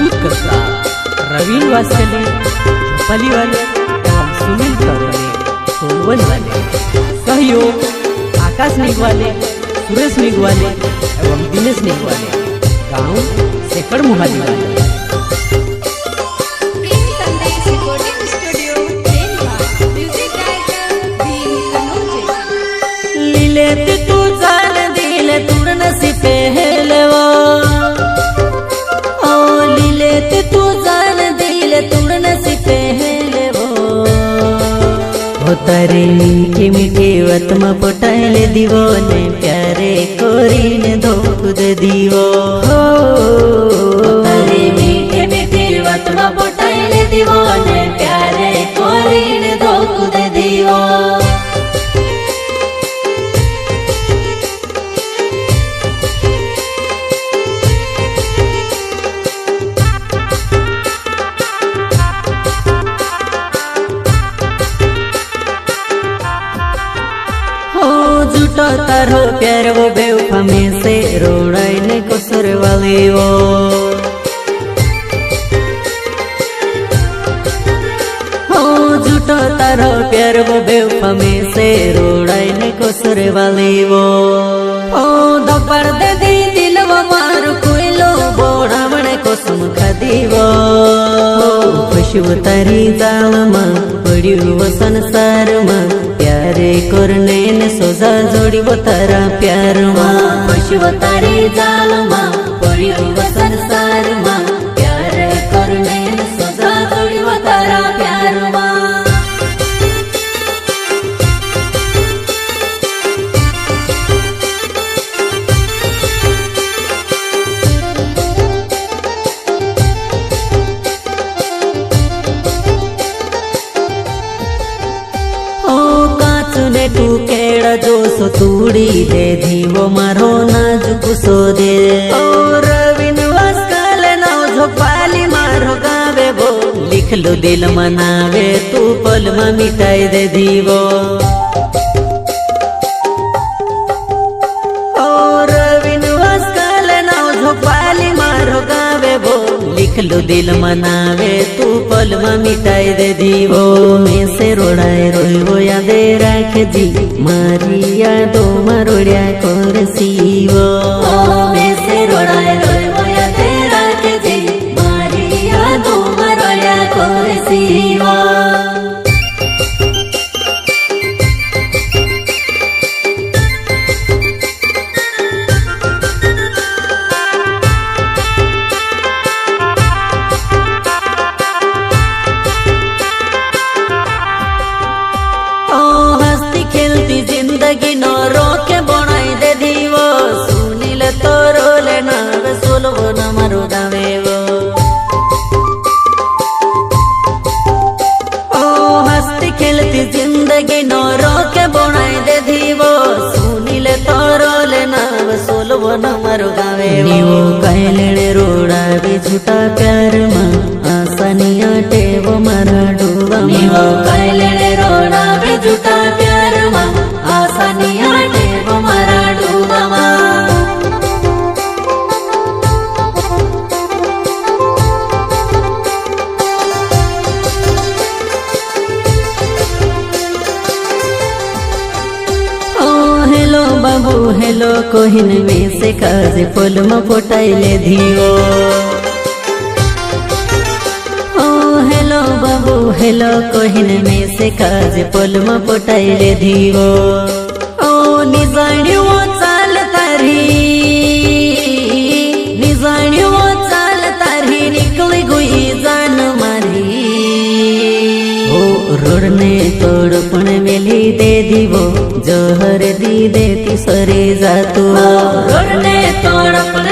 प्रस्तुत करता रवीन वास्कले, भोपाली वाले एवं सुनील करोले, सोनवन वाले। सहयोग आकाश निगवाले, सुरेश निगवाले एवं दिनेश निगवाले। गाँव सेकड़ मुहाली वाले। लीले तू जान दिले तुरन सी पहलवा, ओ लीले तू जान दिले तुरन सी पहलवा। हो तारे मीठी मीठी वतमा पटाइले दीवो ने प्यारे कोरीने धोख दे दीवो। हो तारे मीठी मीठी वतमा पटाइले दीवो ने प्यारे कोरीने धोख दे दीवो। झूठो तारो प्यार वो बेवफा में से रोड़ाई ने कसर वाली वो। हो झूठो तारो प्यार वो बेवफा में से रोड़ाई ने कसर वाली वो। ओ दोपहर दे दी दिल वो मार कोई लो बोड़ा बने को सुमखा दीवो। खुशबू तारी जाल मां पड़ी वो संसार मां प्यारे करने ने सोजा जोड़ी वो तारा प्यार मां। खुशबू तारी जाल मां पड़ी वो संसार मां प्यारे करने ने सोजा जोड़ी वो तारा प्यार मां। ने तू केड़ा जो सो तूड़ी दे दीवो मारो नाजुक सो दे। और रवीन वास्कले नाव झोपाली मारो गावे वो लिख लो दिल मनावे तू पल में मिटाई दे दीवो। और रवीन वास्कले नाव झोपाली मारो गावे वो लिख लो दिल मनावे तू पल में मिटाई दे दीवो। में से रोड़ाए रोइवो यादे राख दी मारी यादों मरोड़िया कर सीवो। में से रोड़ाए रोइवो यादे राख दी मारी यादों मरोड़िया कर सीवो। जिंदगी नो रोके बनाई दे दीवो। सुनील तो रोले ना वे सोलवो ना मारो गावे वो। ओ हंसती खेलती जिंदगी नो रोके बनाई दे दीवो। सुनील तो रोले ना वे सोलवो ना मारो गावे वो। कहले रोड़ा भी झूठा प्यार मां आसानिया टेवो मारा डूबा वो। कहले रोड़ा भी झूठा प्यार मां आसानिया टेवो मारा डूबा मां। हेलो बाबू हेलो कोहिन में से काजे फूल में फोटाइले धीवो। हेलो बाबू हेलो कोहिन में से काजे फूल में फोटाइले धीवो। ओ निजाण्यो चाल तारी निजाण्यो चाल तारी निकली गुई जान मारी। रोड़ने तोड़पण मेली दे दीवो जहर दी देती सरे जातू। रोड़ने तोड़पण